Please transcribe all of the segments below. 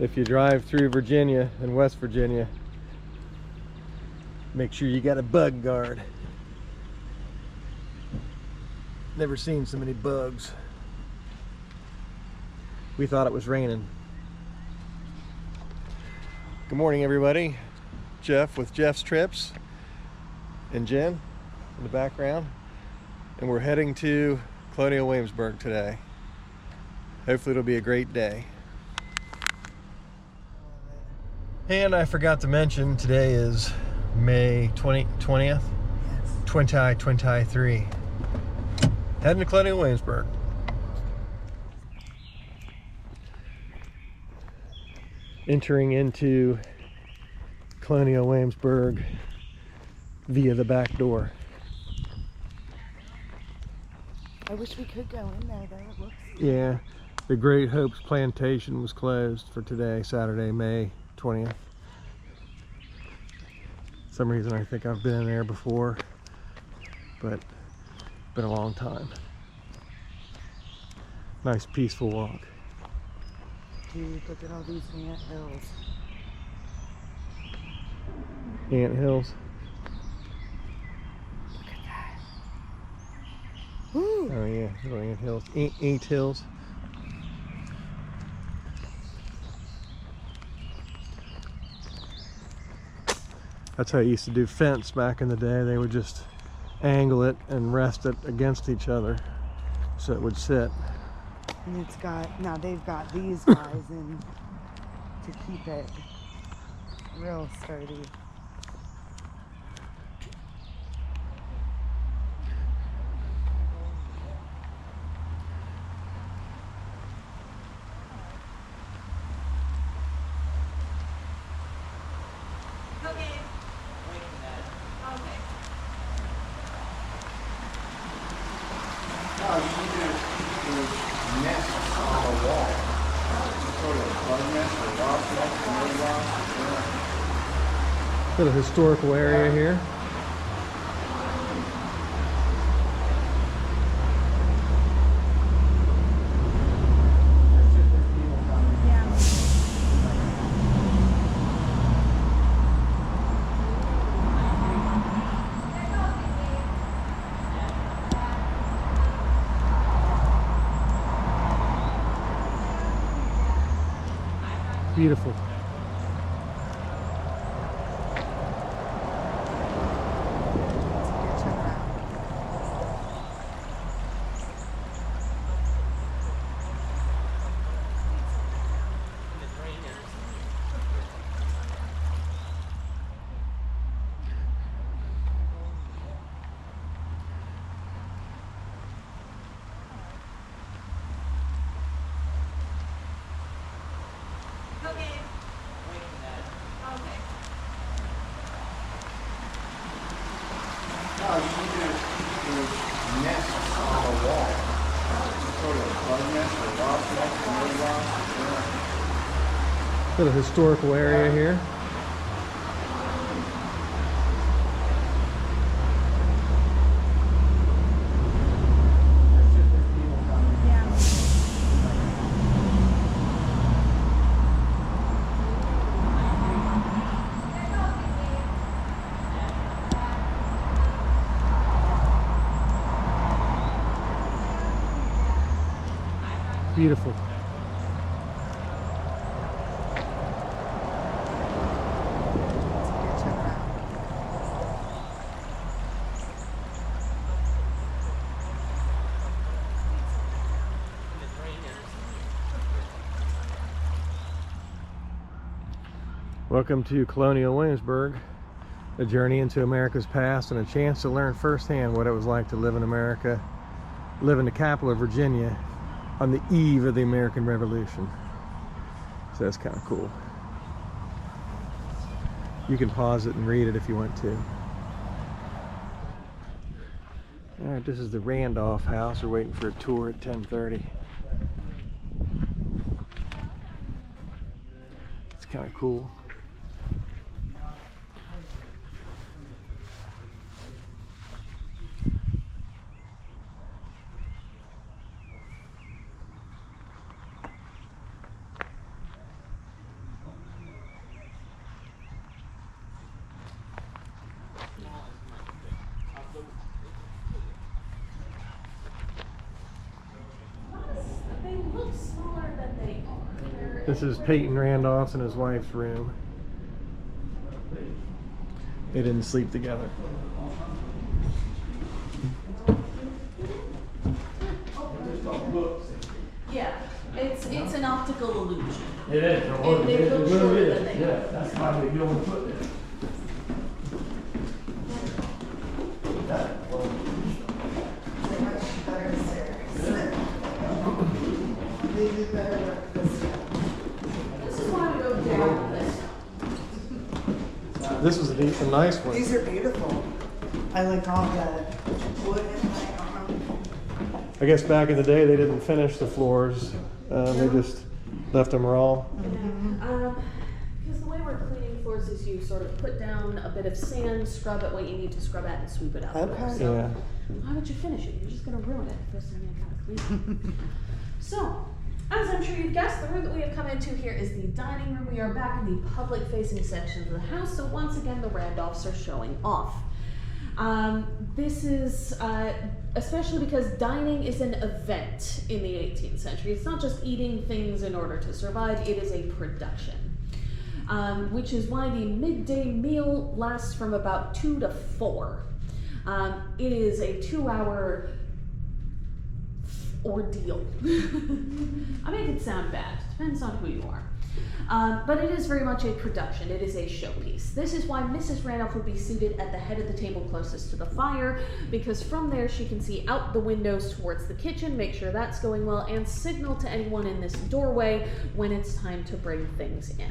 If you drive through Virginia and West Virginia, make sure you got a bug guard. Never seen so many bugs. We thought it was raining. Good morning, everybody. Jeff with Jeff's Trips and Jen in the background. And we're heading to Colonial Williamsburg today. Hopefully it'll be a great day. And I forgot to mention, today is May 20th, yes. 2023. Heading to Colonial Williamsburg. Entering into Colonial Williamsburg via the back door. I wish we could go in there though, it looks... Yeah, the Great Hopes Plantation was closed for today, Saturday, May 20th. For some reason I think I've been in there before, but it's been a long time. Nice peaceful walk. Dude, look at all these ant hills. Ant hills. Look at that. Woo. Oh yeah, little ant hills. Ant hills. That's how you used to do fence back in the day. They would just angle it and rest it against each other so it would sit. And it's got, now they've got these guys in to keep it real sturdy. Little historical area here. Beautiful. Little historical area here. Beautiful. Welcome to Colonial Williamsburg, a journey into America's past and a chance to learn firsthand what it was like to live in America, live in the capital of Virginia on the eve of the American Revolution. So that's kind of cool. You can pause it and read it if you want to. All right, this is the Randolph house. We're waiting for a tour at 10:30. It's kind of cool. This is Peyton Randolph's and his wife's room. They didn't sleep together. Yeah, it's an optical illusion. It is. They look shorter than they are. Yeah, that's why they go and put it. This is why we go down this. This was a nice one. These are beautiful. I like all the wood and like on them. I guess back in the day they didn't finish the floors. They just left them raw. Because the way we're cleaning floors is you sort of put down a bit of sand, scrub it what you need to scrub at, and sweep it out. Okay. So Yeah. why would you finish it? You're just going to ruin it the first time you gotta clean it. So, as I'm sure you've guessed, the room that we have come into here is the dining room. We are back in the public-facing section of the house, so once again the Randolphs are showing off. This is especially because dining is an event in the 18th century. It's not just eating things in order to survive, it is a production. Which is why the midday meal lasts from about 2 to 4. It is a 2-hour ordeal. I make it sound bad, depends on who you are. But it is very much a production, it is a showpiece. This is why Mrs. Randolph would be seated at the head of the table closest to the fire, because from there she can see out the windows towards the kitchen, make sure that's going well, and signal to anyone in this doorway when it's time to bring things in.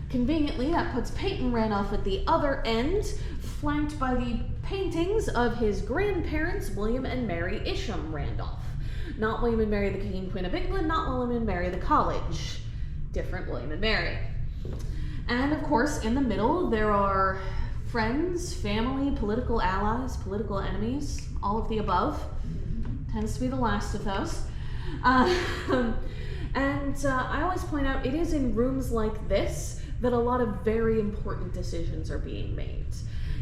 Conveniently, that puts Peyton Randolph at the other end, flanked by the paintings of his grandparents, William and Mary Isham Randolph. Not William and Mary the King and Queen of England, not William and Mary the College. Different William and Mary. And of course, in the middle, there are friends, family, political allies, political enemies, all of the above. Tends to be the last of those. I always point out, it is in rooms like this that a lot of very important decisions are being made.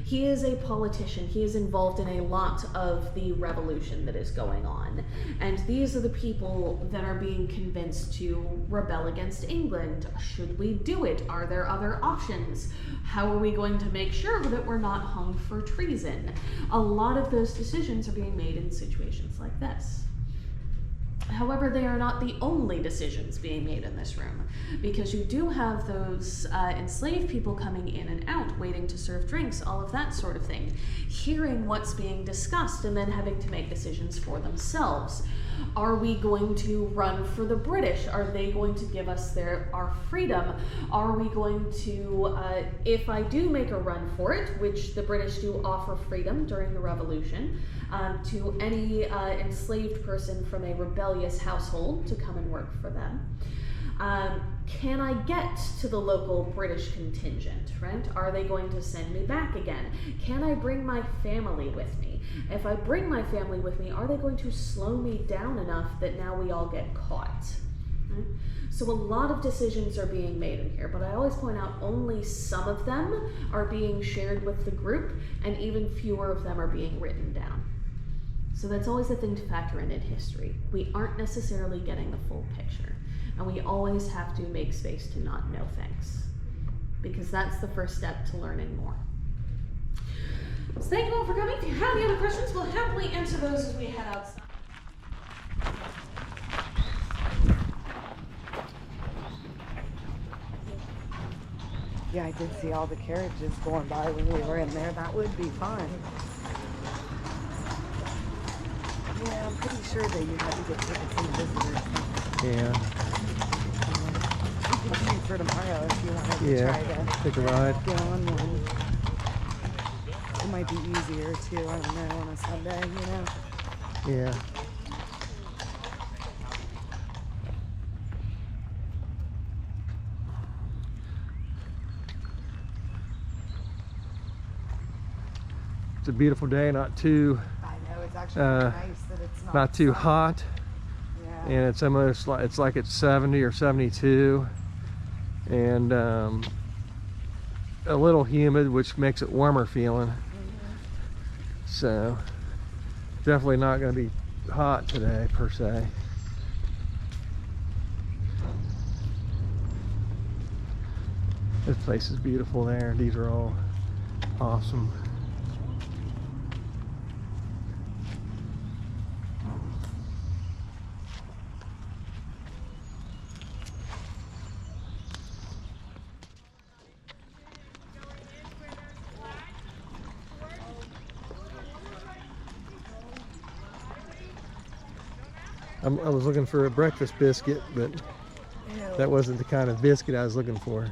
He is a politician. He is involved in a lot of the revolution that is going on. And these are the people that are being convinced to rebel against England. Should we do it? Are there other options? How are we going to make sure that we're not hung for treason? A lot of those decisions are being made in situations like this. However, they are not the only decisions being made in this room, because you do have those enslaved people coming in and out, waiting to serve drinks, all of that sort of thing, hearing what's being discussed and then having to make decisions for themselves. Are we going to run for the British? Are they going to give us our freedom? Are we going to, if I do make a run for it, which the British do offer freedom during the Revolution, to any enslaved person from a rebellious household to come and work for them. Can I get to the local British contingent, right? Are they going to send me back again? Can I bring my family with me? If I bring my family with me, are they going to slow me down enough that now we all get caught? Right? So a lot of decisions are being made in here, but I always point out only some of them are being shared with the group, and even fewer of them are being written down. So that's always the thing to factor in history. We aren't necessarily getting the full picture, and we always have to make space to not know things, because that's the first step to learning more. So thank you all for coming. If you have any other questions, we'll happily answer those as we head outside. Yeah, I did see all the carriages going by when we were in there. That would be fun. Yeah, I'm pretty sure that you had to get tickets in the visitors. Yeah. You could shoot for tomorrow if you wanted to Yeah. try to Take a ride. get on one. It might be easier too, I don't know, on a Sunday, you know? Yeah. It's a beautiful day, not too I know, it's actually nice that it's not too hot, Yeah. and it's almost like it's 70 or 72, and a little humid, which makes it warmer feeling. So definitely not going to be hot today per se. This place is beautiful there. These are all awesome. I was looking for a breakfast biscuit, but that wasn't the kind of biscuit I was looking for.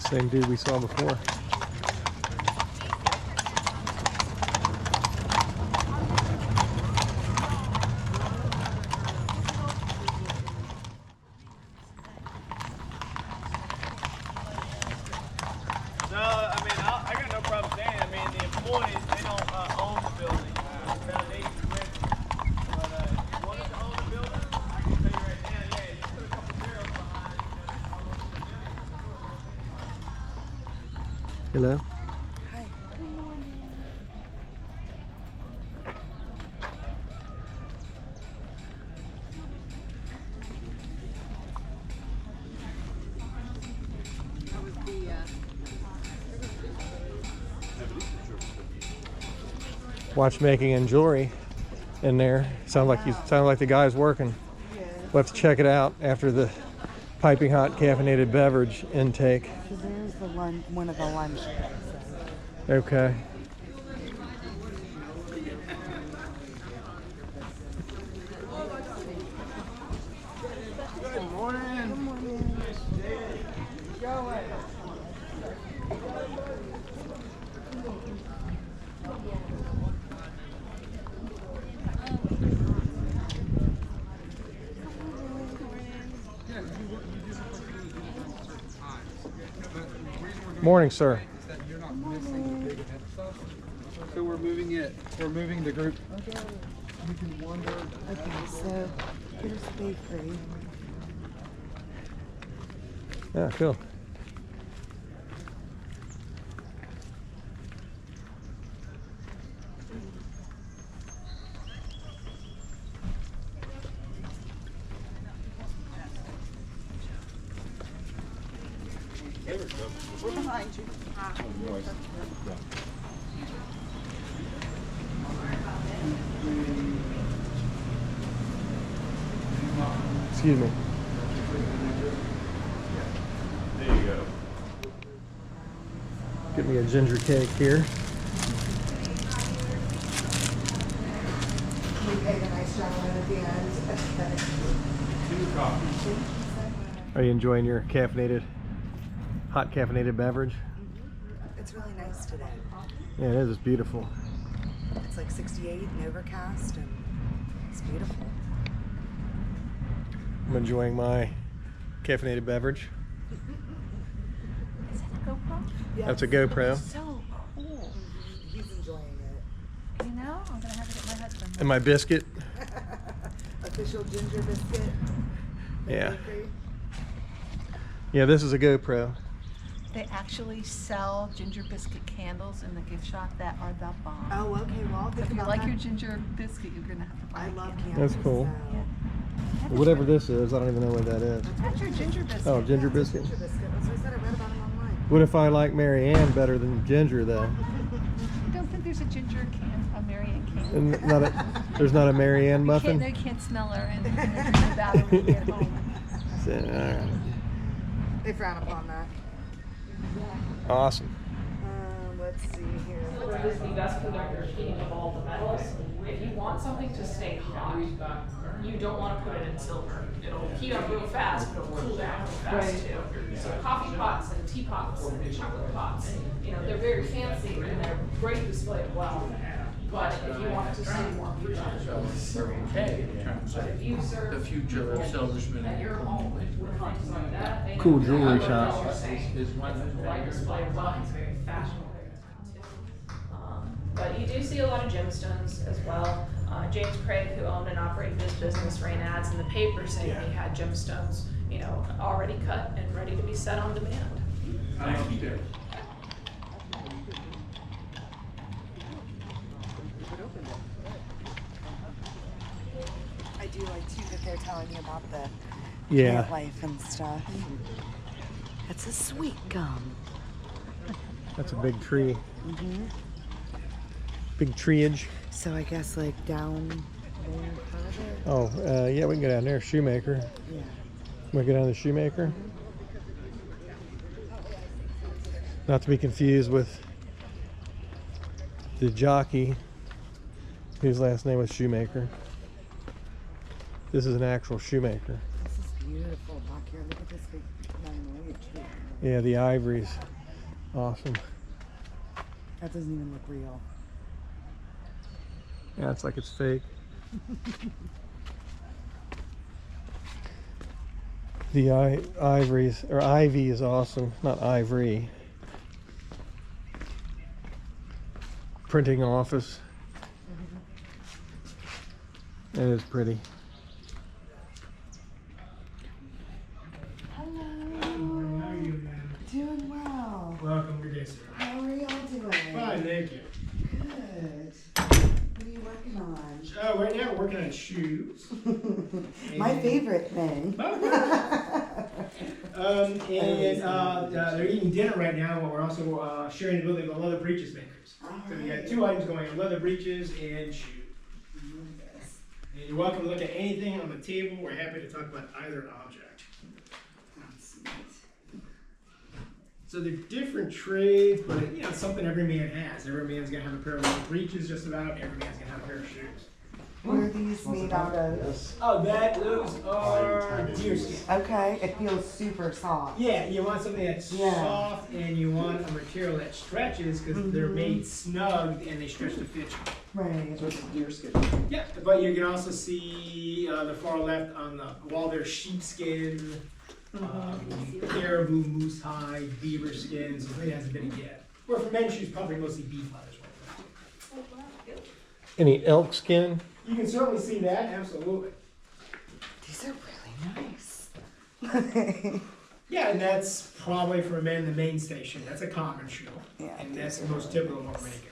Same dude we saw before. I got no problem saying. I mean, the employees, they don't own the building. The foundation's rented. But if you wanted to own the building, I can tell you right now, yeah, you put a couple zeros behind it. Hello? Hi. Watchmaking and jewelry in there. Sound like the guy's working. Yeah. We'll have to check it out after the piping hot caffeinated beverage intake. So there's the one of the lunch. Okay. Good morning. Good morning. Morning, sir. So we're moving it. We're moving the group. Okay. You can wonder. Okay, so here's the bakery. Yeah, cool. We're behind you. Excuse me. There you go. Get me a ginger cake here. We paid a nice gentleman at the end. 2 coffees. Are you enjoying your hot caffeinated beverage? It's really nice today. Yeah, it is. It's beautiful. It's like 68 and overcast, and it's beautiful. I'm enjoying my caffeinated beverage. Is that a GoPro? That's a GoPro. So cool. He's enjoying it. You know, I'm gonna have to get my husband. And my biscuit. Official ginger biscuit. Yeah. Bakery. Yeah, this is a GoPro. They actually sell ginger biscuit candles in the gift shop that are the bomb. Oh, okay. Well, I'll So think if you about like that. your ginger biscuit, you're gonna have to buy I a love candle. candles. That's cool. So. Yeah. Whatever this is, I don't even know what that is. That's your ginger biscuit. Oh, ginger Yeah, it's a biscuit. ginger biscuit. That's what I said. I read about them online. What if I like Mary Ann better than ginger, though? I don't think there's a ginger a Marianne can. And there's not a Mary Ann muffin? You can't smell her and dream about her when you get home. So, all right. They frown upon that. Awesome. Let's see here. What is the best conductor heating of all the metals? If you want something to stay hot, you don't want to put it in silver. It'll heat up real fast, but it'll cool down real fast too. So coffee pots and teapots and chocolate pots, you know, they're very fancy and they're great display of wealth. But if you want it to stay warm, you don't. Okay, in terms But if you of serve the future of silversmith at your home with things like that, they Cool know jewelry exactly what shop. you're saying. is one of Light display of wealth is very fashionable. But you do see a lot of gemstones as well. James Craig, who owned and operated this business, ran ads in the paper saying he had gemstones, you know, already cut and ready to be set on demand. Thank you. I do like too that they're telling you about the Yeah. plant life and stuff. It's a sweet gum. That's a big tree. Big treeage. So I guess like down there further. Oh, yeah, we can go down there. Shoemaker. Yeah. We go down to Shoemaker. Not to be confused with the jockey whose last name was Shoemaker. This is an actual shoemaker. This is beautiful back here. Look at this big magnolia tree. Yeah, the ivory's awesome. That doesn't even look real. Yeah, it's like it's fake. The ivories or ivy is awesome, not ivory. Printing office. It is pretty. Hello. How are you, man? Doing well. Welcome, good day, sir. How are y'all doing? Fine, thank you. Good. What are you working on? Right now we're working on shoes. My favorite thing. They're eating dinner right now, but we're also sharing the building with leather breeches makers. So we got two items going on, leather breeches and shoes. And you're welcome to look at anything on the table. We're happy to talk about either object. So they're different trades, but you know, it's something every man has. Every man's gonna have a pair of leather breeches, just about. Every man's gonna have a pair of shoes. What are these made out of? Oh, those are deerskin. Okay, it feels super soft. Yeah, you want something that's soft, and you want a material that stretches because they're made snug and they stretch to fit you. Right. So it's deerskin. Yeah, but you can also see the far left on the wall there, sheepskin, caribou, moose hide, beaver skins. So it has a bit of get. Where for men's shoes, probably mostly beef leathers. Any elk skin? You can certainly see that, absolutely. These are really nice. Yeah, and that's probably for men the main station. That's a common shoe. Yeah, And that's the most typical of what we're making.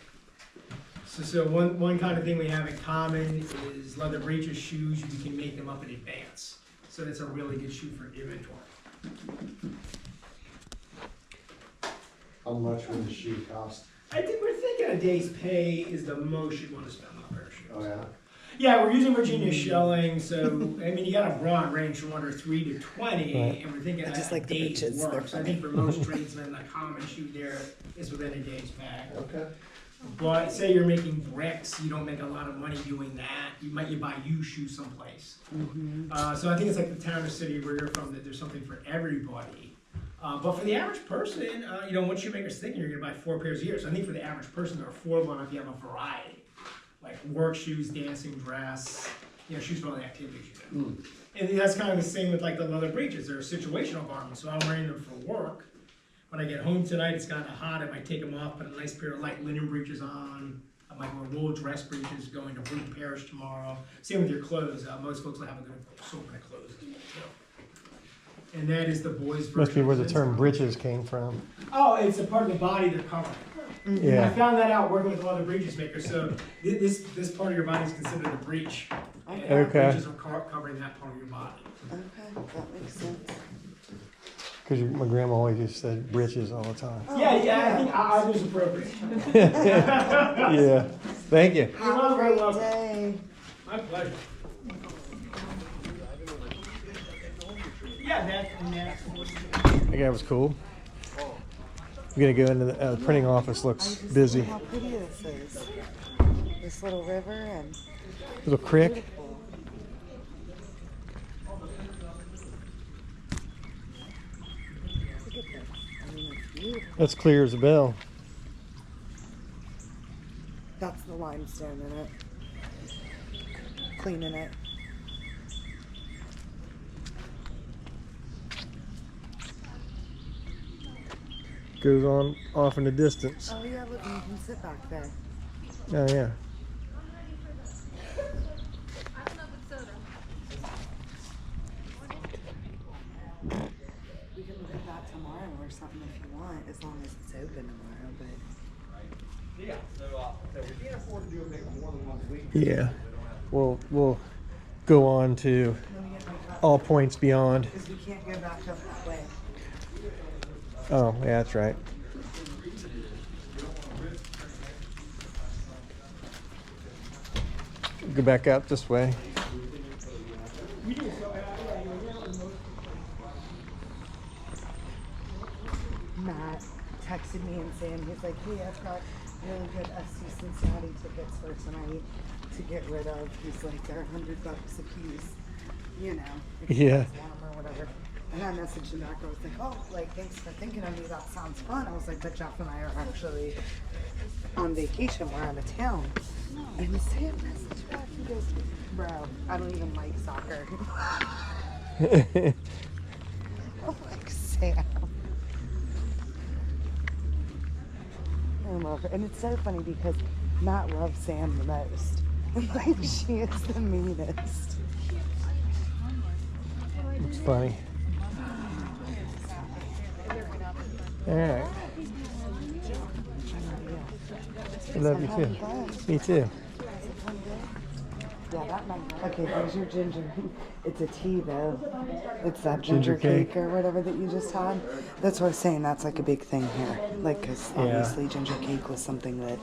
So one kind of thing we have in common is leather breeches shoes. You can make them up in advance. So that's a really good shoe for inventory. How much would the shoe cost? I think we're thinking a day's pay is the most you'd want to spend on a pair of shoes. Oh, yeah? Yeah, we're using Virginia shelling, so I mean you got a broad range from under 3 to 20, Right. and we're thinking I just a like the day's breeches, they're work. So I think for most tradesmen, the common shoe there is within a day's pay. Okay. But say you're making bricks, you don't make a lot of money doing that. You buy used shoes someplace. So I think it's like the town or city where you're from that there's something for everybody. But for the average person, you know, once shoemaker's thinking you're gonna buy 4 pairs a year. So I think for the average person, they're affordable enough. You have a variety, like work shoes, dancing dress, you know, shoes for all the activities you do. And that's kind of the same with like the leather breeches. They're situational garments, so I'm wearing them for work. When I get home tonight, it's kind of hot. I might take them off, put a nice pair of light linen breeches on. I might wear wool dress breeches going to Wheaton Parish tomorrow. Same with your clothes. Most folks will have a good assortment of clothes as well, too. And that is the boys' version. Must be where the of term this. breeches came from. Oh, it's a part of the body they're covering. I Yeah. found that out working with a lot of breeches makers. So this part of your body is considered a breech. And Okay. breeches are covering that part of your body. Okay, that makes sense. Because my grandma always just said breeches all the time. Yeah, I think either's appropriate. Yeah. Thank you. You're welcome, very Great welcome. day. My pleasure. Yeah, That guy was cool. I'm gonna go into the printing office. Looks Just busy. look how pretty this is. This little river and Little creek. beautiful. Look at this. I mean, it's beautiful. That's clear as a bell. That's the limestone in it. Cleaning it. Goes on off in the distance. Oh yeah, look, you can sit back there. Oh yeah. We can look at that tomorrow or something if you want, as long as it's open tomorrow, but. Yeah, so we can't afford to do it maybe more than once a week. Yeah. We'll go on to all points beyond. Because we can't go back up that way. Oh, yeah, that's right. Go back out this way. Matt texted me and saying, he's like, hey, I've got really good FC Cincinnati tickets for tonight to get rid of. He's like, they're $100 a piece, you know, if you Yeah. guys want 'em or whatever. And I messaged him back. I was like, oh, like, thanks for thinking of me. That sounds fun. I was like, but Jeff and I are actually on vacation. We're out of town. And Sam messaged back. He goes, bro, I don't even like soccer. I'm like, Sam. I love her. And it's so funny because Matt loves Sam the most. Like, she is the meanest. It's funny. All right. I love you too. Me too. Yeah, that might. Okay, there's your ginger. It's a tea though. It's that Ginger ginger cake cake. or whatever that you just had. That's what I was saying. That's like a big thing here. Like, because obviously ginger cake was something that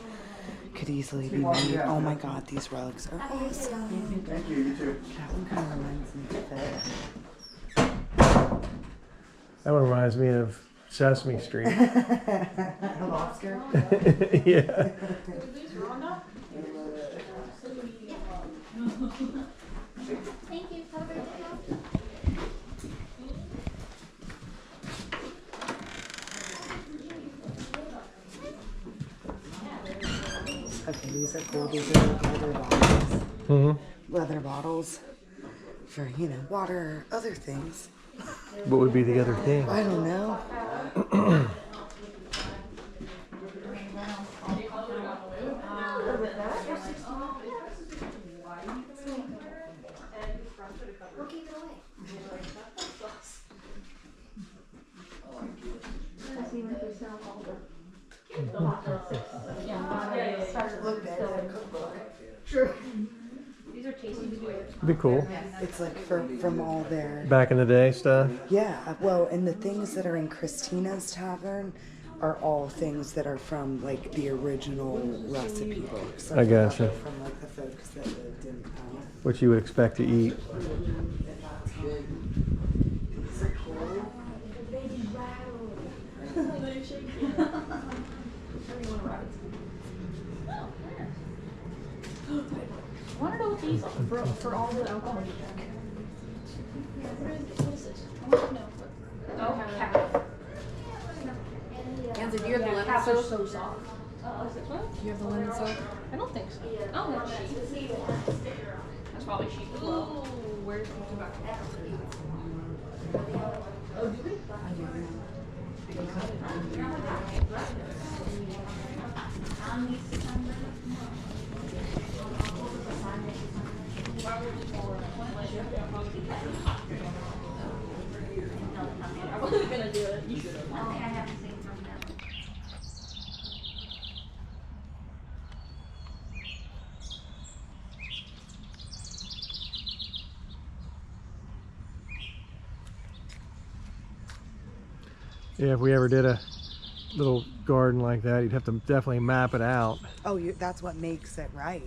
could easily be made. Oh my God, these rugs are awesome. Thank you, you too. That one kind of reminds me of it. That one reminds me of Sesame Street. The lobster. Yeah. Thank you. Have a great day. Okay, these are cool. These are like leather bottles. Mm-hmm. Leather bottles for, you know, water or other things. What would be the other thing? I don't know. It'd be cool. It's like from all their. Back in the day stuff. Yeah, well, and the things that are in Christina's Tavern are all things that are from like the original recipe books. I gotcha. From like the folks that lived in. What you would expect to eat. I want to know what these are for all the alcohol you drink. What is this? I want to know. Oh, cap. Anza, do you have the lemon Caps are soap? so soft. What? Do you have the lemon soap? I don't think so. Oh, that's sheep. That's probably sheep as well. Ooh, where's the tobacco? Oh, do we? I wasn't gonna do it. You should have. Yeah, if we ever did a little garden like that, you'd have to definitely map it out. Oh, that's what makes it right.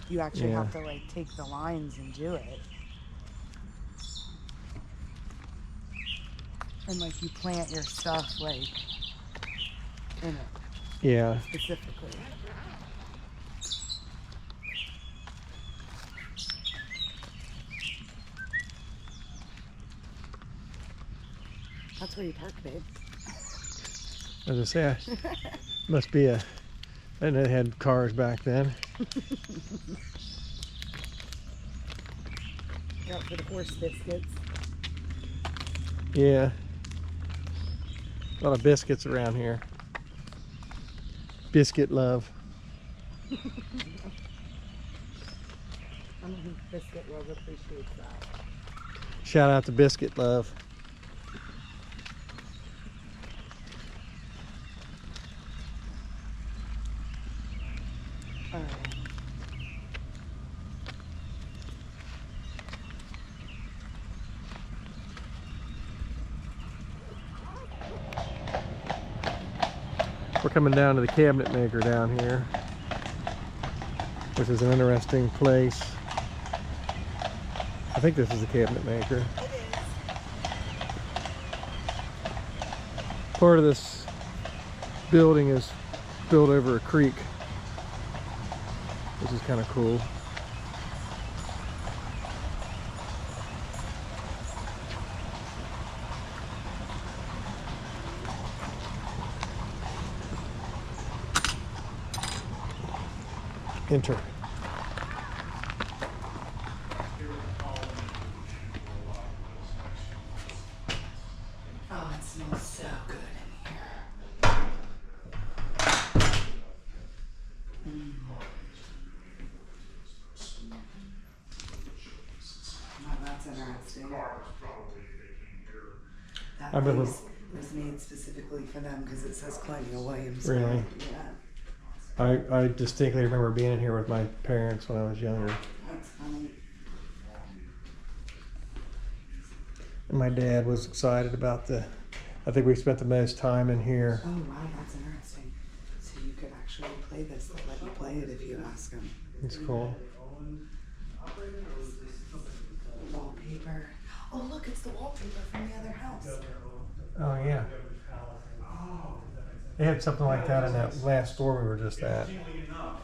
You actually Yeah. have to like take the lines and do it. And like you plant your stuff like in it Yeah. specifically. That's where you park, babe. As I say, must be a. I didn't know they had cars back then. Out for the horse biscuits. Yeah. A lot of biscuits around here. Biscuit love. I don't think Biscuit Love appreciates that. Shout out to Biscuit Love. All right. We're coming down to the cabinet maker down here, which is an interesting place. I think this is a cabinet maker. It is. Part of this building is built over a creek, which is kind of cool. Enter. Oh, it smells so good in here. Oh, that's interesting. That I remember- place was made specifically for them because it says Colonial Williamsburg. Really? Yeah. I distinctly remember being in here with my parents when I was younger. That's funny. And my dad was excited about I think we spent the most time in here. Oh, wow, that's interesting. So you could actually play this. They'll let you play it if you ask them. It's cool. Wallpaper. Oh, look, it's the wallpaper from the other house. Oh, yeah. They had something like that in that last store we were just at. Interestingly enough,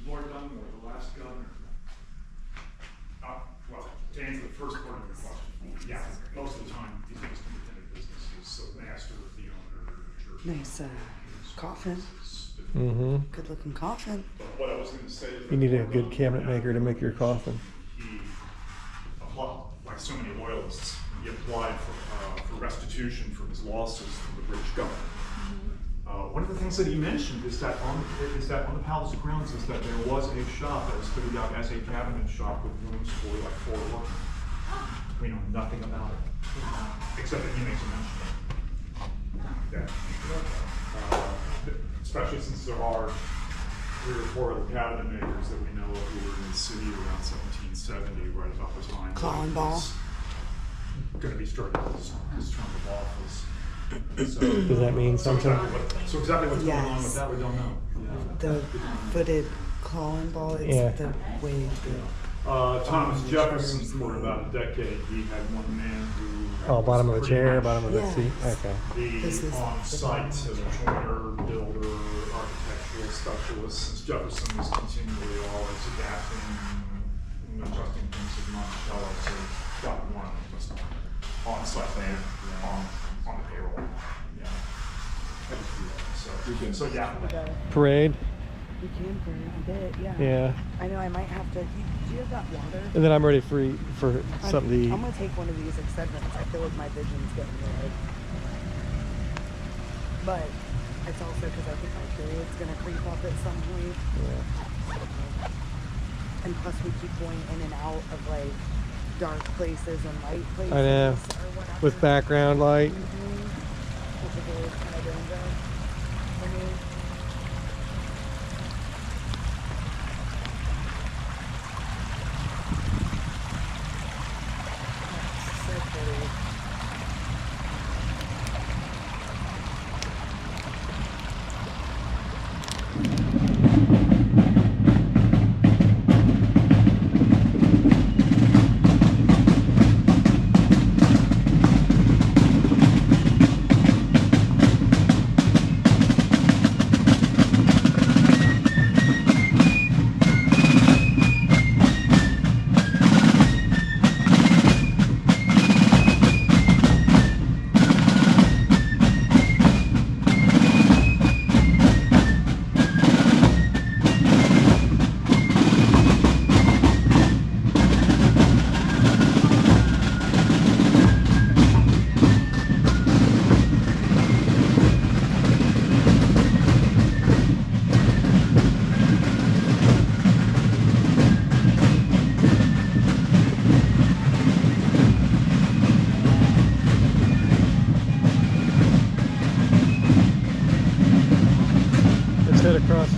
Lord Dunmore, the last governor, well, to answer the first part of your question, yeah, most of the time these things independent businesses, so master, the owner, church. Nice coffin. Mm-hmm. Good looking coffin. But what I was going to say is You need a good cabinet maker to make your coffin. he applied, like so many loyalists, he applied for restitution for his losses from the British government. One of the things that he mentioned is that on the palace grounds is that there was a shop that was fitted out as a cabinet shop with rooms for like 4 workmen. We know nothing about it, except that he makes a mention of that. Especially since there are 3 or 4 other cabinet makers that we know of who were in the city around 1770, right about the time. Colin Ball. Going to be starting his term of office. So, Does that mean something? So exactly what's going on with Yes. that, we don't know. The footed clawing ball, it's Yeah. the way Thomas Jefferson, for about a decade, he had one man who. Oh, bottom of a was chair, pretty bottom of a Yeah. seat. Okay. This The is on-site joiner, builder, architectural specialist, since Jefferson was continually always adapting, adjusting things with Monticello, so got one just on-site man on the payroll. Yeah. So yeah. Parade. We can for a bit, yeah. Yeah. I know I might have to. Do you have that water? And then I'm ready for something to eat. I'm gonna take one of these Excedrins. I feel like my vision's getting red. But it's also because I think my period's gonna creep up at some point. Yeah. And plus we keep going in and out of like dark places and light places. I know. Or whatever. With background light. Which is always kind of dangerous for me. So pretty.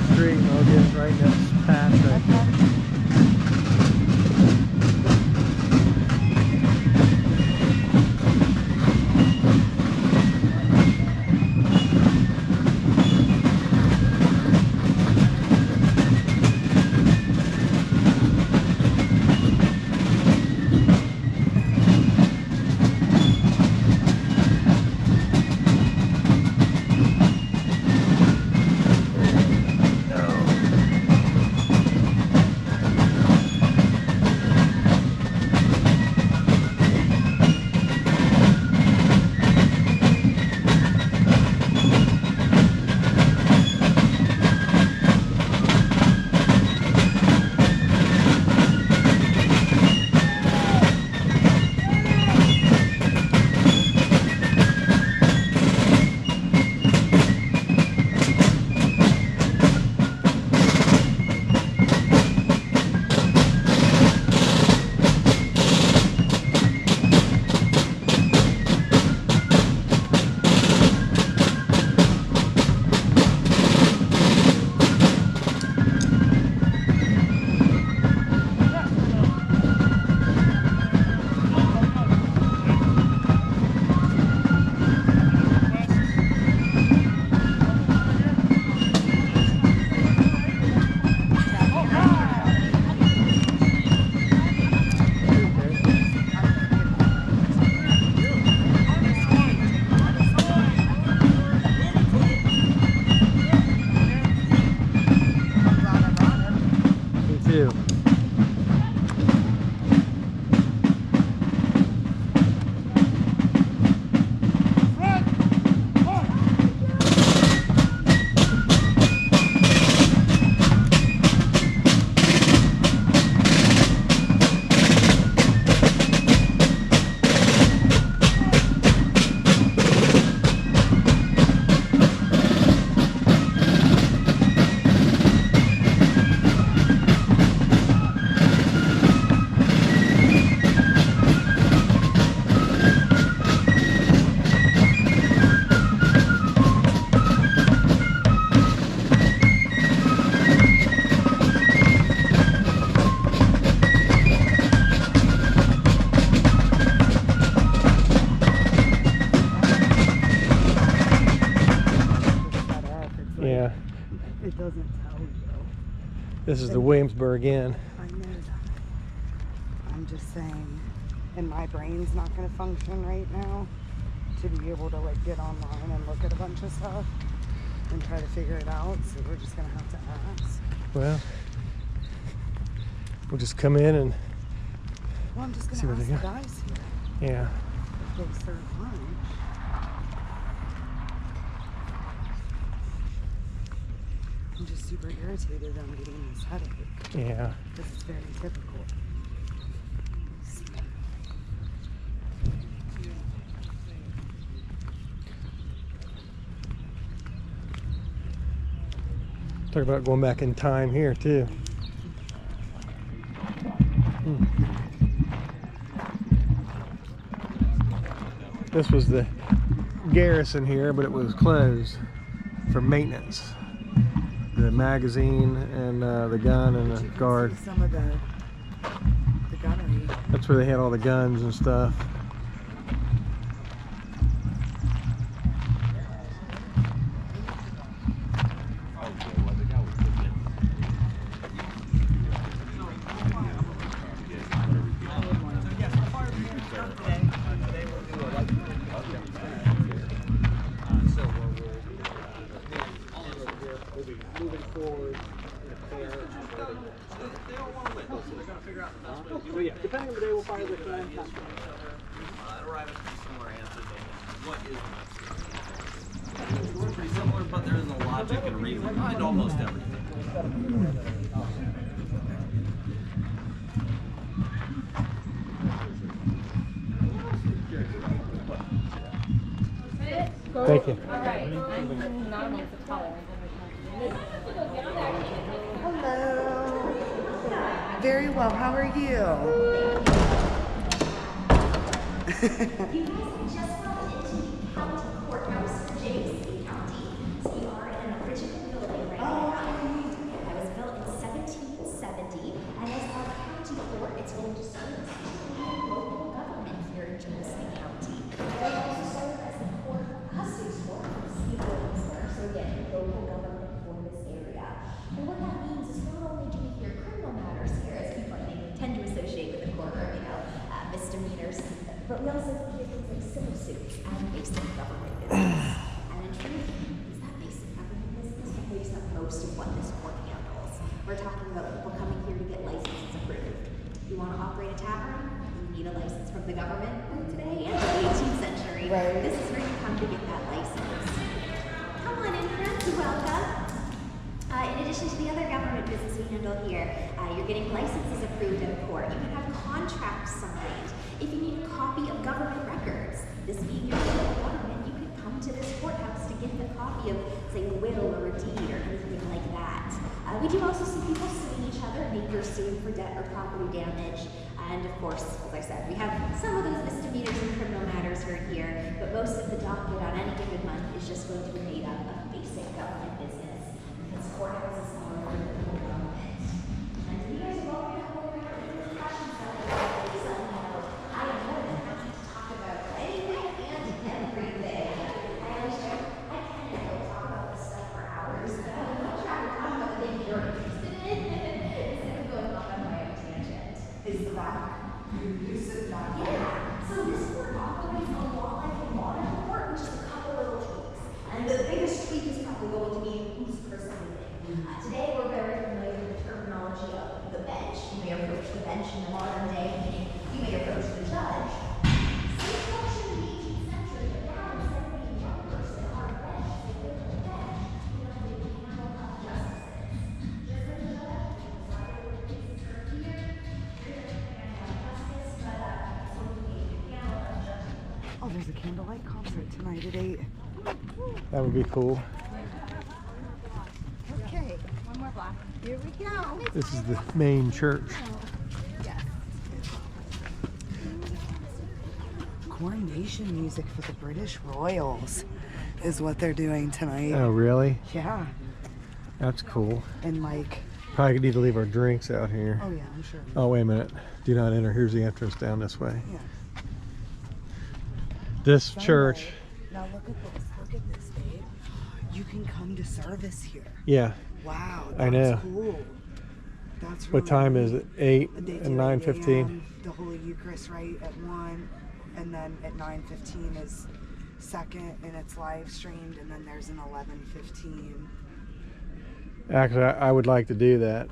the street and I'll get right in this patch right there. Yeah. It doesn't tell you. This is the Williamsburg Inn. I know that. I'm just saying, and my brain's not going to function right now to be able to like get online and look at a bunch of stuff and try to figure it out. So we're just going to have to ask. Well, we'll just come in and Well, I'm just see going what to they ask the got. guys here Yeah. if they serve lunch. I'm just super irritated that I'm getting this headache. Yeah. This is very typical. Talk about going back in time here too. This was the garrison here, but it was closed for maintenance. The magazine and the gun and the guard. Some of the gunnery. That's where they had all the guns and stuff. Depending on the day, we'll fire the plan. Arrive at a similar answer. What is it's pretty similar, but there is a logic and reason behind almost everything. Thank you. All right. I'm not amongst the taller. Hello. Very well. How are you? You guys just brought into the county courthouse for James City County. So you are in an original building right now. But we also hear things like civil suits and basic government business. And in truth, is that basic government business that makes up most of what this court handles. We're talking about people coming here to get licenses approved. You want to operate a tavern? You need a license from the government. Today and the 18th century, this is where you come to get that license. Come on in, friends, welcome. In addition to the other government business we handle here, you're getting licenses approved at a court. You can have contracts signed. If you need a copy of government records, this being your local government, you can come to this courthouse to get the copy of, say, a will or a deed or anything like that. We do also see people suing each other, maybe you're suing for debt or property damage. And of course, as I said, we have some of those misdemeanors and criminal matters heard here, but most of the docket on any given month is just going to be made up of basic government business. This courthouse is smaller than the whole government. And you guys are welcome to hold your discussions about this. I am more than happy to talk about anything and everything. I can talk about this stuff for hours, but I'm not trying to talk about the things you're interested in instead of going off on my own tangent. Is the back? Yeah. So this court operates a lot like a modern court, with just a couple little tweaks. And the biggest tweak is probably going to be who's presiding. Today we're very familiar with the terminology of the bench. You may approach the bench in the modern day, meaning you may approach the judge. Same function in the 18th century, but now instead of being one person on a bench, they go to the bench. You know, they can handle justices. Just like the judge, decide what the cases are here. Oh, there's a candlelight concert tonight at 8. That would be cool. Okay, one more block. Here we go. This is the main church. Yes. Coronation music for the British Royals is what they're doing tonight. Oh, really? Yeah. That's cool. And like, Probably need to leave our drinks out here. oh yeah, I'm sure. Oh, wait a minute. Do not enter. Here's the entrance down this way. Yeah. This Sunday. church. Now look at this. Look at this, babe. You can come to service here. Yeah. Wow. That's I know. cool. That's really What time is it? 8 They do and 9:15. 8 a.m., the Holy Eucharist right at 1, and then at 9:15 is second, and it's live streamed, and then there's an 11:15. Actually, I would like to do that.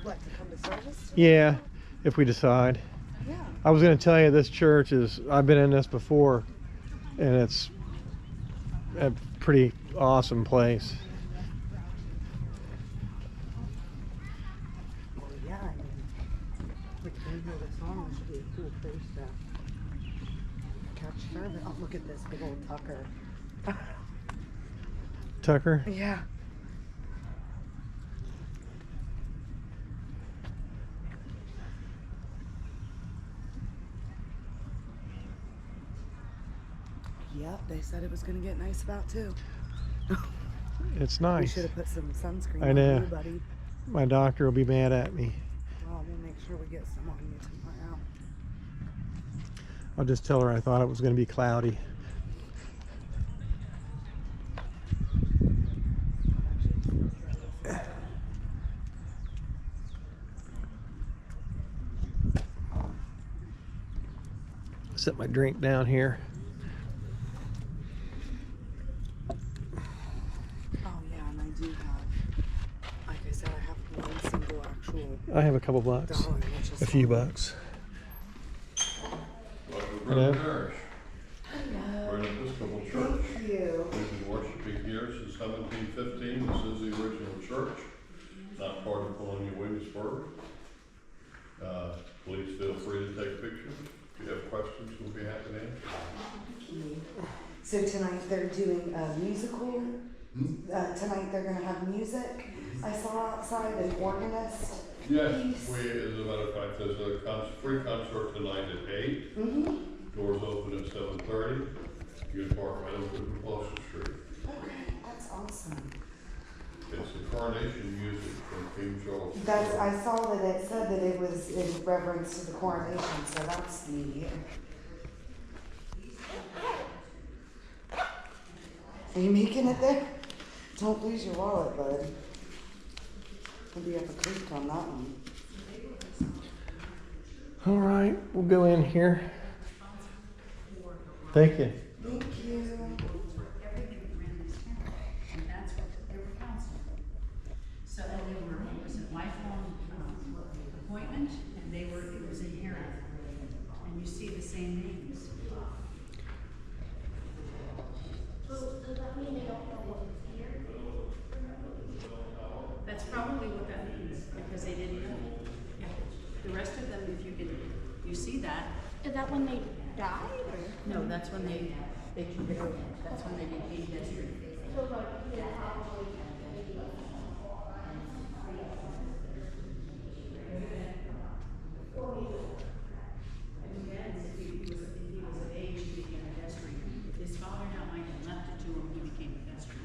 What, to come to service? Yeah, if we decide. Yeah. I was going to tell you this church is, I've been in this before, and it's a pretty awesome place. Well, yeah, I mean, if you hear the song, it should be a cool place to catch service. Oh, look at this big old Tucker. Tucker? Yeah. Yep, they said it was going to get nice about 2. It's We nice. should have put some sunscreen I on know. you, buddy. My doctor will be mad at me. Well, we'll make sure we get some on you tomorrow. I'll just tell her I thought it was going to be cloudy. Set my drink down here. Oh yeah, and I do have, like I said, I have one single actual I have a couple bucks. dollar, which is A few all. bucks. Welcome to Hello. the parish. We're an Episcopal church. Thank you. We've been worshiping here since 1715. This is the original church, not part of Colonial Williamsburg. Please feel free to take pictures. If you have questions, we'll be happy to answer. So tonight they're doing a musical. Tonight they're gonna have music. I saw outside an organist. Yes, piece. as a matter of fact, there's a free concert tonight at 8. Doors open at 7:30. You can park right over to Closer Street. Okay, that's awesome. It's the coronation music from King Charles. That's, I saw that it said that it was in reverence to the coronation, so that's neat. Are you making it there? Don't lose your wallet, bud. I'll be up a creek on that one. All right, we'll go in here. Thank you. Thank you. And that's what they were counseling. So, and they were, it was a lifelong appointment, and it was inherent. And you see the same names. That's probably what that means, because they didn't know. Yeah. The rest of them, if you see that. Is that when they died? Or? No, that's when they that's when they became history. If he was of age, he became a history. His father now might have left it to him, he became a history.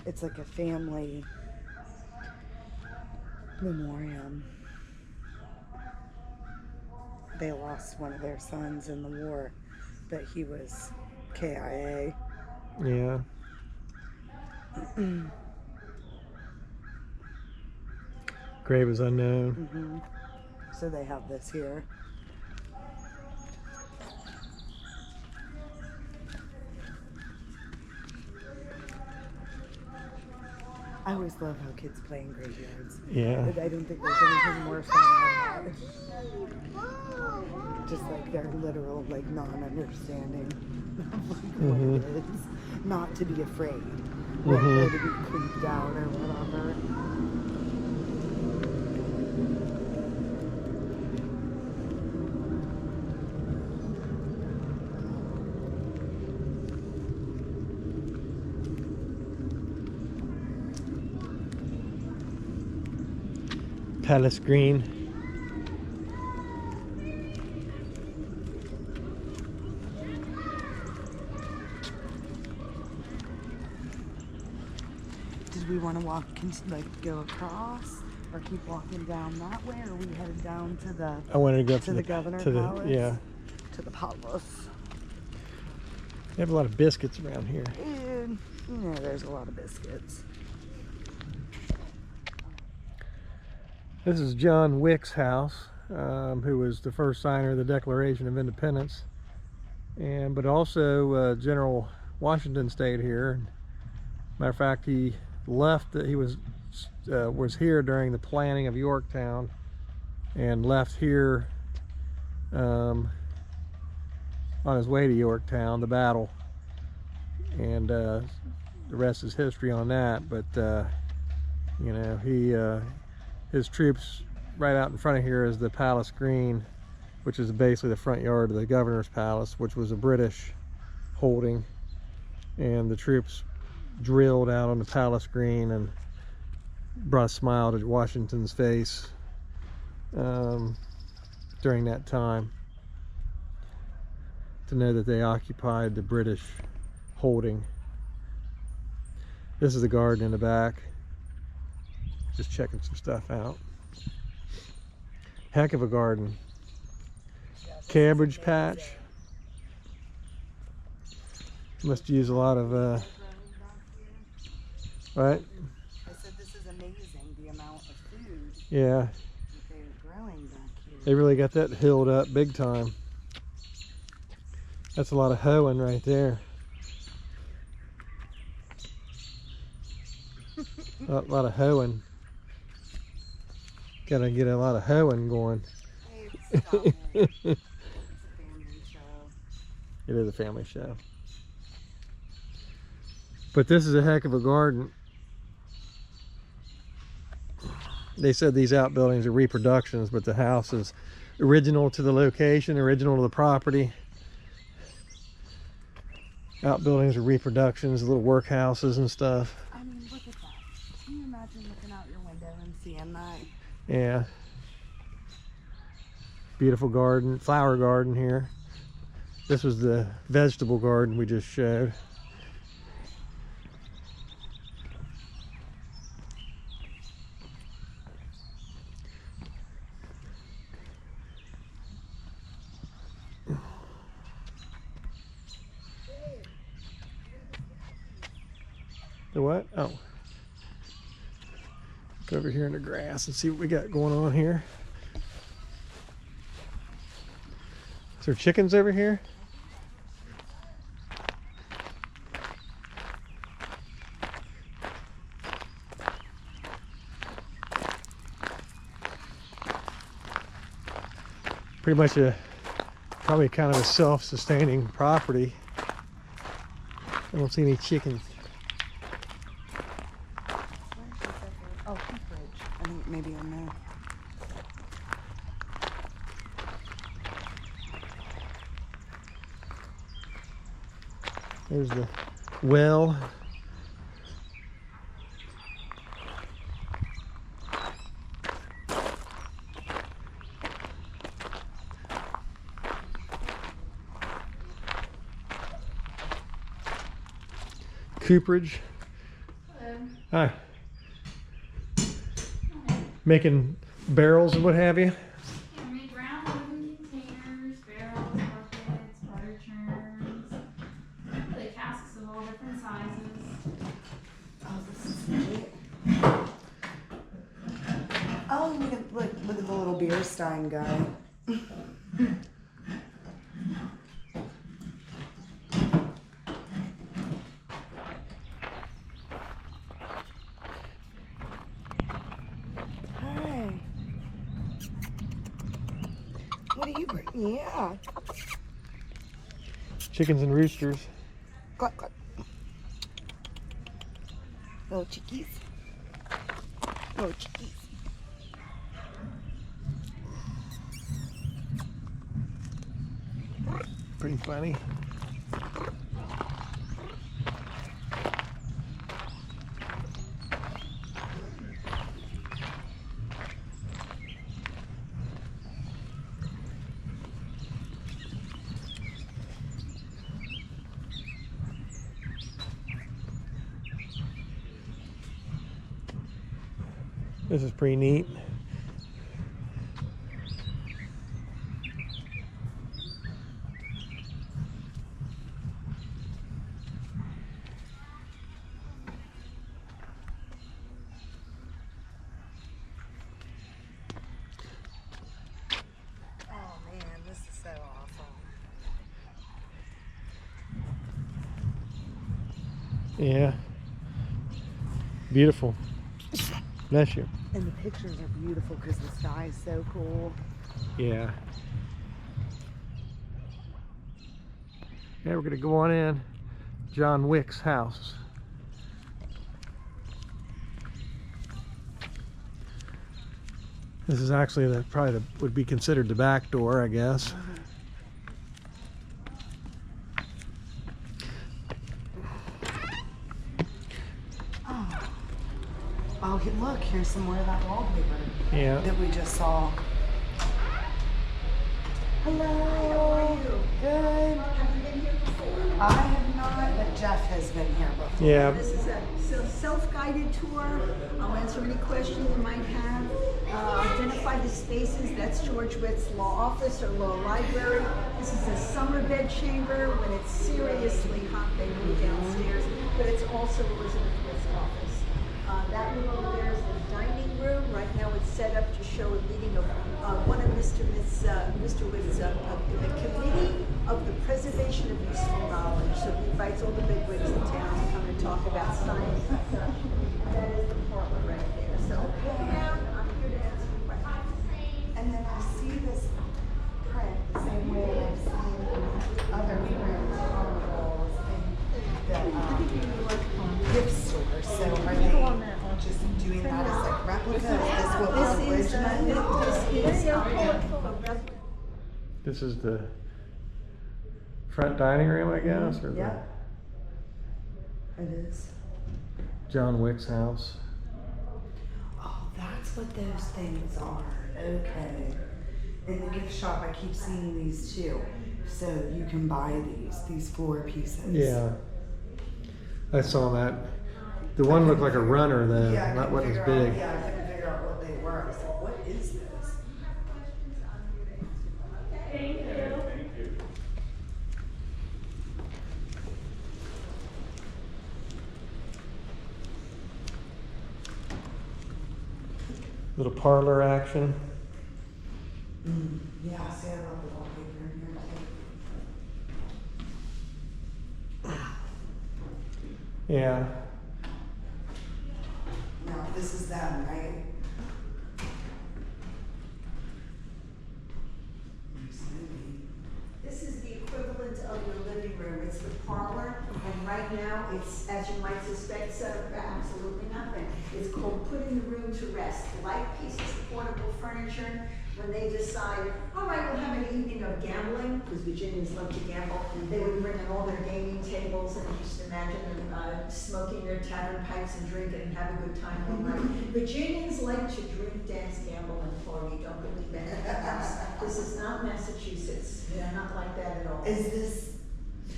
It's like a family memoriam. They lost one of their sons in the war, but he was KIA. Yeah. Grave is unknown. So they have this here. I always love how kids play in graveyards. Yeah. I don't think there's anything more fun than that. Just like their literal, like, non-understanding of what it is. Not to be afraid. Or to be creeped out or whatever. Palace Green. Did we want to walk, like, go across, or keep walking down that way, or we headed down to the? I wanted to go up to the governor's palace. Yeah. To the palace. They have a lot of biscuits around here. And, yeah, there's a lot of biscuits. This is John Wick's house, who was the first signer of the Declaration of Independence, but also General Washington stayed here. Matter of fact, he left. He was here during the planning of Yorktown, and left here on his way to Yorktown, the battle, and the rest is history on that. But you know, his troops, right out in front of here is the Palace Green, which is basically the front yard of the governor's palace, which was a British holding, and the troops drilled out on the Palace Green and brought a smile to Washington's face during that time, to know that they occupied the British holding. This is the garden in the back. Just checking some stuff out. Heck of a garden. Cabbage patch. Must use a lot of right? I said this is amazing, the amount of food Yeah. that they're growing back here. They really got that hilled up big time. That's a lot of hoeing right there. A lot of hoeing. Gotta get a lot of hoeing going. Hey, stop it. It's a family show. It is a family show. But this is a heck of a garden. they said these outbuildings are reproductions, but the house is original to the location, original to the property. Outbuildings are reproductions, little workhouses and stuff. I mean, look at that. Can you imagine looking out your window and seeing that? Yeah. Beautiful garden, flower garden here. This was the vegetable garden we just showed. The what? Oh. Go over here in the grass and see what we got going on here. Is there chickens over here? Pretty much probably kind of a self-sustaining property. I don't see any chickens. Oh, cooperage. I think maybe in there. There's the well. Cooperage. Hello. Hi. Making barrels and what have you. Yeah, we make round wooden containers, barrels, buckets, butter churns, really casks of all different sizes. Oh, this is neat. Oh, look at the little beer stein guy. Hi. What are you bringing? Yeah. Chickens and roosters. Cluck, cluck. Little chickies. Little chickies. Pretty funny. This is pretty neat. Oh man, this is so awesome. Yeah. Beautiful. Bless you. And the pictures are beautiful because the sky is so cool. Yeah. Yeah, we're gonna go on in. John Wick's house. This is actually would be considered the back door, I guess. Oh, look, here's some more of that wallpaper Yeah. that we just saw. Hello. How are you? Good. Have you been here before? I have not, but Jeff has been here before. Yeah. This is a self-guided tour. I'll answer any questions you might have. Identify the spaces. That's George Witt's law office or law library. This is a summer bed chamber. When it's seriously hot, they move downstairs. But it's also Elizabeth Witt's office. That room over there is the dining room. Right now it's set up to show a meeting of one of Mr. Witt's, the Committee of the Preservation of Useful Knowledge. So he invites all the bigwigs in town to come and talk about science and such. That is the parlor right there. So yeah, I'm here to answer your questions. And then I see this print the same way I've seen other prints on the walls in the gift store. So are they just doing that as like replicas? Is this what This is the front dining room, I guess, or Yeah. It is. the John Wick's house. Oh, that's what those things are. Okay. In the gift shop, I keep seeing these too. So you can buy these 4 pieces. Yeah. I saw that. The one looked like a runner though, Yeah, I not couldn't what was figure big. out, yeah, I couldn't figure out what they were. I was like, what is this? Thank you. Little parlor action. Yeah, see, I love the wallpaper in here too. Yeah. Now, this is them, right? This is the equivalent of your living room. It's the parlor, and right now, it's, as you might suspect, set up for absolutely nothing. It's called putting the room to rest. Light pieces of portable furniture. When they decide, all right, we'll have an evening of gambling, because Virginians love to gamble, they would bring in all their gaming tables, and just imagine them smoking their tavern pipes and drinking and have a good time all night. Virginians like to drink, dance, gamble, and party. Don't believe anything else. This is not Massachusetts. They're not like that at all. Is this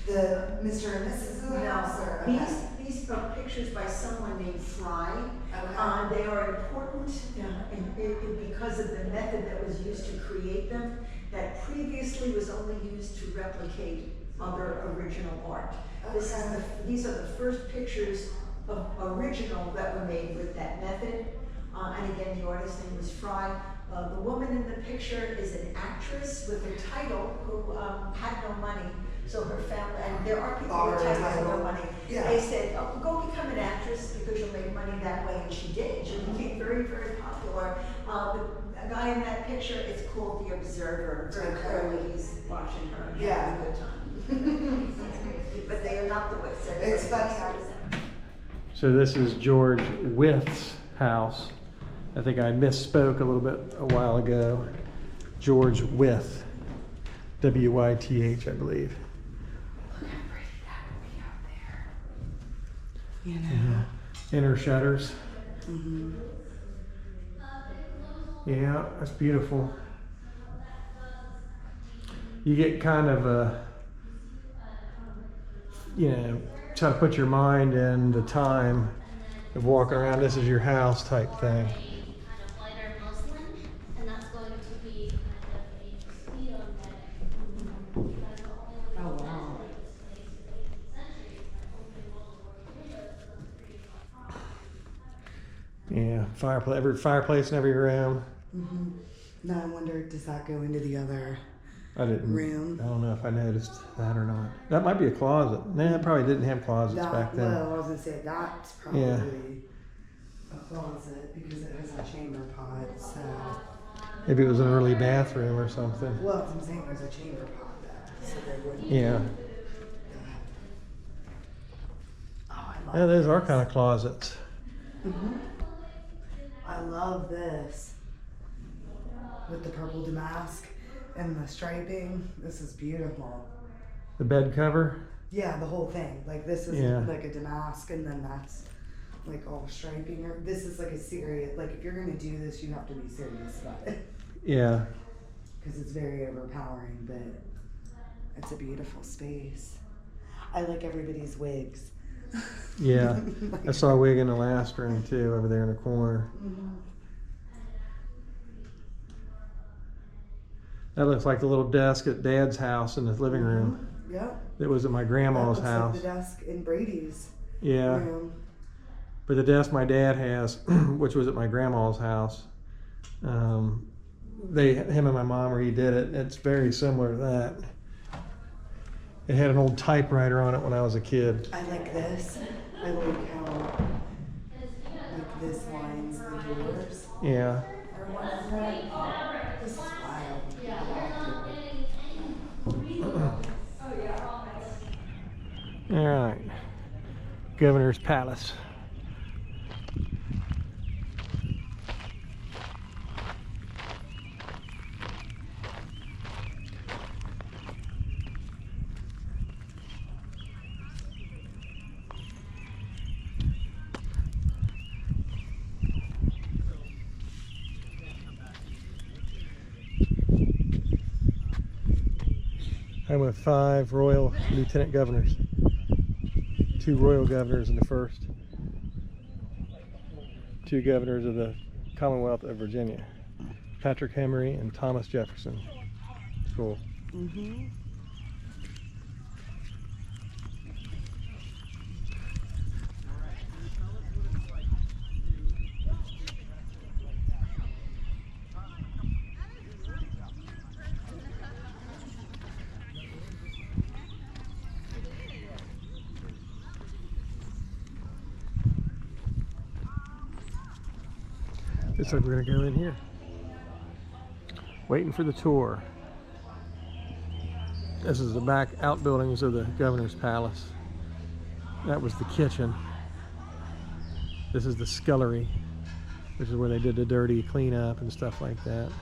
the Mr. and Mrs. of the house? Or, okay. These are pictures by someone named Fry. Okay. They are important because of the method that was used to create them, that previously was only used to replicate other original art. Okay. These are the first pictures of original that were made with that method. And again, the artist's name was Fry. The woman in the picture is an actress with a title who had no money. So her family, and there are people with titles and no money. Yeah. They said, oh, go become an actress because you'll make money that way. And she did. She became very, very popular. The guy in that picture, it's called The Observer. Very clearly he's watching her and having a good time. But they are not the Wicks. It's funny how So this is George Wyth's house. I think I misspoke a little bit a while ago. George Wyth. W-Y-T-H, I believe. Look how pretty that would be out there. You know? Yeah. Inner shutters. Mm-hmm. Yeah, that's beautiful. You get kind of a, try to put your mind in the time of walking around, this is your house type thing. Oh, wow. Yeah, every fireplace in every room. Mm-hmm. Now I wonder, does that go into the other room? I don't know if I noticed that or not. That might be a closet. Nah, it probably didn't have closets back then. Well, I was gonna say that's probably a closet because it has a chamber pot. So Maybe it was an early bathroom or something. well, I'm saying there's a chamber pot there, so they wouldn't. Yeah. Oh, I love Yeah, those are this. kind of closets. Mm-hmm. I love this with the purple damask and the striping. This is beautiful. The bed cover. Yeah, the whole thing. Like this is like a damask, and then that's like all striping. Or this is like a serious. Like if you're gonna do this, you have to be serious about it. Yeah. Because it's very overpowering, but it's a beautiful space. I like everybody's wigs. Yeah. I saw a wig in the last room too, over there in the corner. Mm-hmm. That looks like the little desk at Dad's house in the living room. Yep. That was at my grandma's that house. looks like the desk in Brady's Yeah. room. But the desk my dad has, which was at my grandma's house, him and my mom redid it. It's very similar to that. It had an old typewriter on it when I was a kid. I like this. I like how like this lines the doors. Yeah. Or whatever. This is wild. All right. Governor's Palace. I'm with 5 royal lieutenant governors. 2 royal governors and the first 2 governors of the Commonwealth of Virginia. Patrick Henry and Thomas Jefferson. Cool. Mm-hmm. Looks like we're gonna go in here. Waiting for the tour. This is the back outbuildings of the governor's palace. That was the kitchen. This is the scullery, which is where they did the dirty cleanup and stuff like that.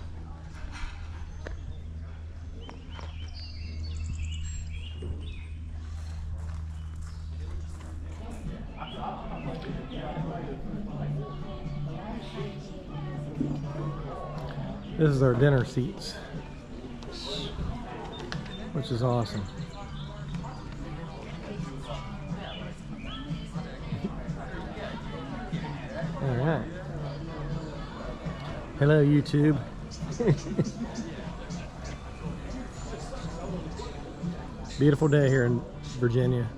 This is our dinner seats, which is awesome. All right. Hello, YouTube. Beautiful day here in Virginia.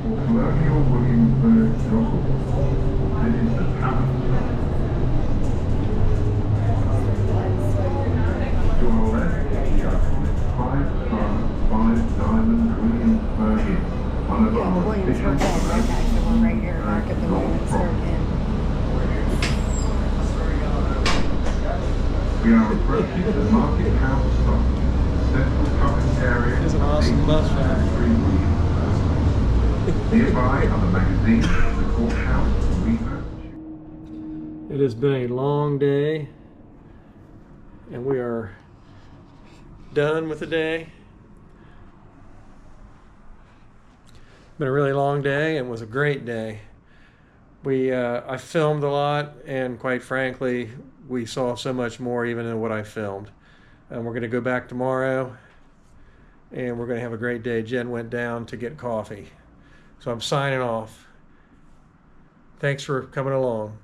Colonial Williamsburg, this is the town. To our left, the iconic 5-star, 5-diamond Williamsburg Inn, one of our Williamsburg official Inn, that guy's the one right here, Mark at the Williamsburg Inn. We are approaching the Market House stop, central shopping area. It's an awesome bus ride. Nearby are the magazines, the courthouse, the research. It has been a long day, and we are done with the day. Been a really long day and was a great day. I filmed a lot, and quite frankly, we saw so much more even than what I filmed. And we're going to go back tomorrow, and we're going to have a great day. Jen went down to get coffee. So I'm signing off. Thanks for coming along.